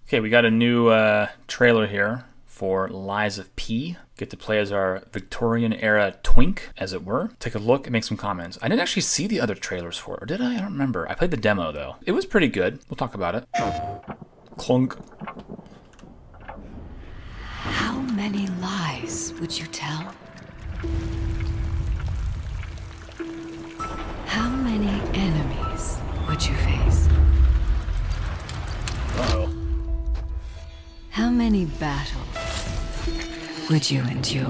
Okay, we got a new trailer here for Lies of P. Get to play as our Victorian era twink, as it were. Take a look and make some comments. I didn't actually see the other trailers for it, or did I? I don't remember. I played the demo, though. It was pretty good. We'll talk about it. Clunk. How many lies would you tell? How many enemies would you face? Uh-oh. How many battles would you endure?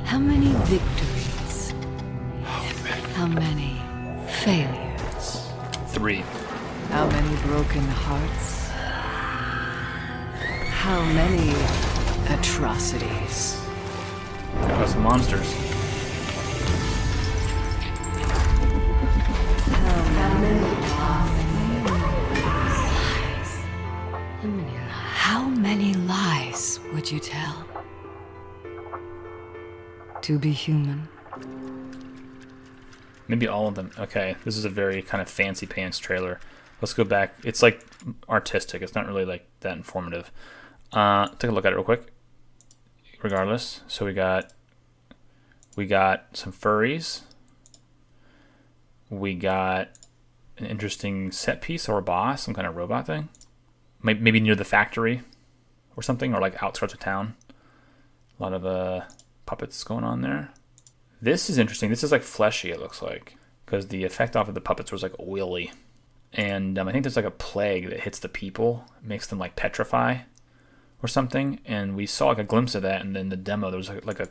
How many victories? How many failures? 3. How many broken hearts? How many atrocities? Got some monsters. How many lies would you tell? To be human. Maybe all of them. Okay, this is a very kind of fancy pants trailer. Let's go back. It's like artistic. It's not really like that informative. Take a look at it real quick. Regardless, so we got some furries. We got an interesting set piece or a boss, some kind of robot thing. Maybe near the factory or something, or like outskirts of town. A lot of puppets going on there. This is interesting. This is like fleshy, it looks like, because the effect off of the puppets was like oily. And I think there's like a plague that hits the people, makes them like petrify or something. And we saw like a glimpse of that, and then the demo, there was like a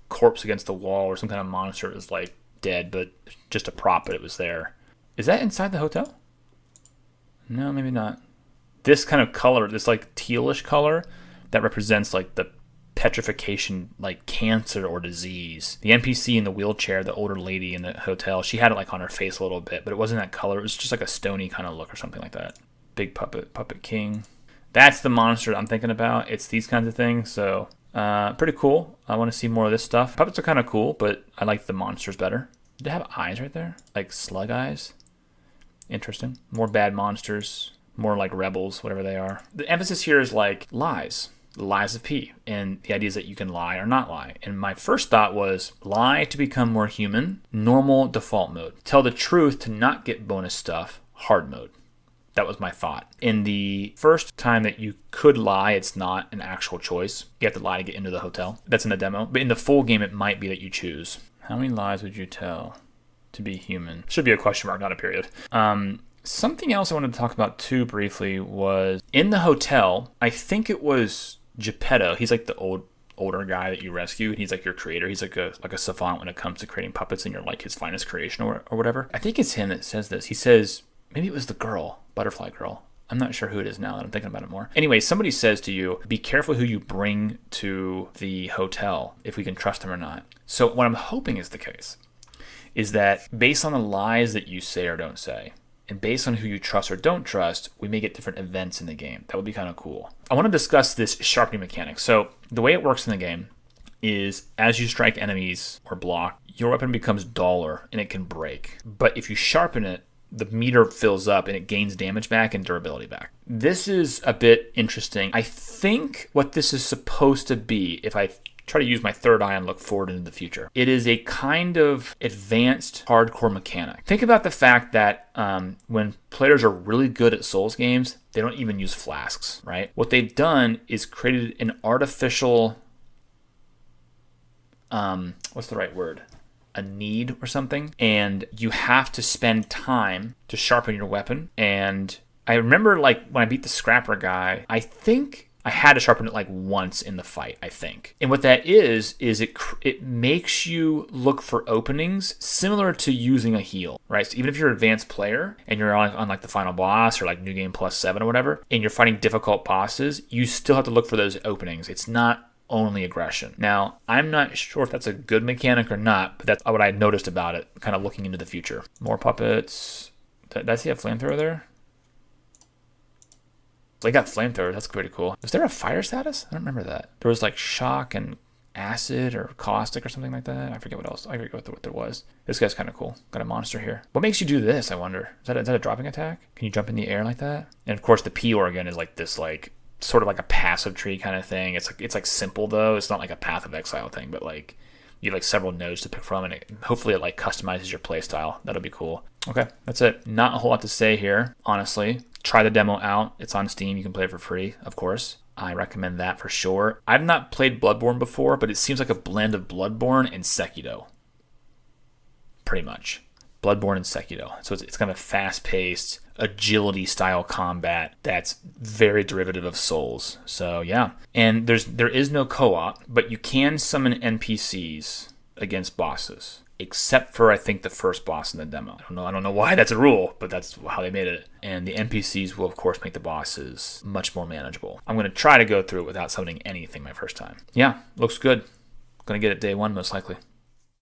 corpse against the wall or some kind of monster that was like dead, but just a prop, but it was there. Is that inside the hotel? No, maybe not. This kind of color, this like tealish color, that represents like the petrification, like cancer or disease. The NPC in the wheelchair, the older lady in the hotel, she had it like on her face a little bit, but it wasn't that color. It was just like a stony kind of look or something like that. Big puppet king. That's the monster I'm thinking about. It's these kinds of things. So pretty cool. I want to see more of this stuff. Puppets are kind of cool, but I like the monsters better. Do they have eyes right there? Like slug eyes? Interesting. More bad monsters. More like rebels, whatever they are. The emphasis here is like lies. The lies of P. And the idea is that you can lie or not lie. And my first thought was lie to become more human. Normal default mode. Tell the truth to not get bonus stuff. Hard mode. That was my thought. In the first time that you could lie, it's not an actual choice. You have to lie to get into the hotel. That's in the demo. But in the full game, it might be that you choose. How many lies would you tell to be human? Should be a question mark, not a period. Something else I wanted to talk about too briefly was in the hotel, I think it was Geppetto. He's like the older guy that you rescue, and he's like your creator. He's like a savant when it comes to creating puppets, and you're like his finest creation or whatever. I think it's him that says this. He says, maybe it was the girl, Butterfly Girl. I'm not sure who it is now that I'm thinking about it more. Anyway, somebody says to you, be careful who you bring to the hotel, if we can trust them or not. So what I'm hoping is the case is that based on the lies that you say or don't say, and based on who you trust or don't trust, we may get different events in the game. That would be kind of cool. I want to discuss this sharpening mechanic. So the way it works in the game is as you strike enemies or block, your weapon becomes duller and it can break. But if you sharpen it, the meter fills up and it gains damage back and durability back. This is a bit interesting. I think what this is supposed to be, if I try to use my third eye and look forward into the future, it is a kind of advanced hardcore mechanic. Think about the fact that when players are really good at Souls games, they don't even use flasks, right? What they've done is created an artificial, what's the right word? A need or something, and you have to spend time to sharpen your weapon. And I remember like when I beat the Scrapper guy, I think I had to sharpen it like once in the fight, I think. And what that is it makes you look for openings similar to using a heal, right? So even if you're an advanced player and you're on like the final boss or like New Game Plus 7 or whatever, and you're fighting difficult bosses, you still have to look for those openings. It's not only aggression. Now, I'm not sure if that's a good mechanic or not, but that's what I noticed about it, kind of looking into the future. More puppets. Did I see a flamethrower there? They got flamethrowers. That's pretty cool. Was there a fire status? I don't remember that. There was like shock and acid or caustic or something like that. I forget what else. I forget what there was. This guy's kind of cool. Got a monster here. What makes you do this, I wonder? Is that a dropping attack? Can you jump in the air like that? And of course the P organ is like this, like sort of like a passive tree kind of thing. It's like simple though. It's not like a Path of Exile thing, but like you have like several nodes to pick from, and hopefully it like customizes your playstyle. That'll be cool. Okay, that's it. Not a whole lot to say here, honestly. Try the demo out. It's on Steam. You can play it for free, of course. I recommend that for sure. I've not played Bloodborne before, but it seems like a blend of Bloodborne and Sekiro. Pretty much. Bloodborne and Sekiro. So it's kind of fast-paced, agility-style combat that's very derivative of Souls. So yeah. And there is no co-op, but you can summon NPCs against bosses. Except for, I think, the first boss in the demo. I don't know why that's a rule, but that's how they made it. And the NPCs will, of course, make the bosses much more manageable. I'm going to try to go through it without summoning anything my first time. Yeah, looks good. Going to get it day one, most likely.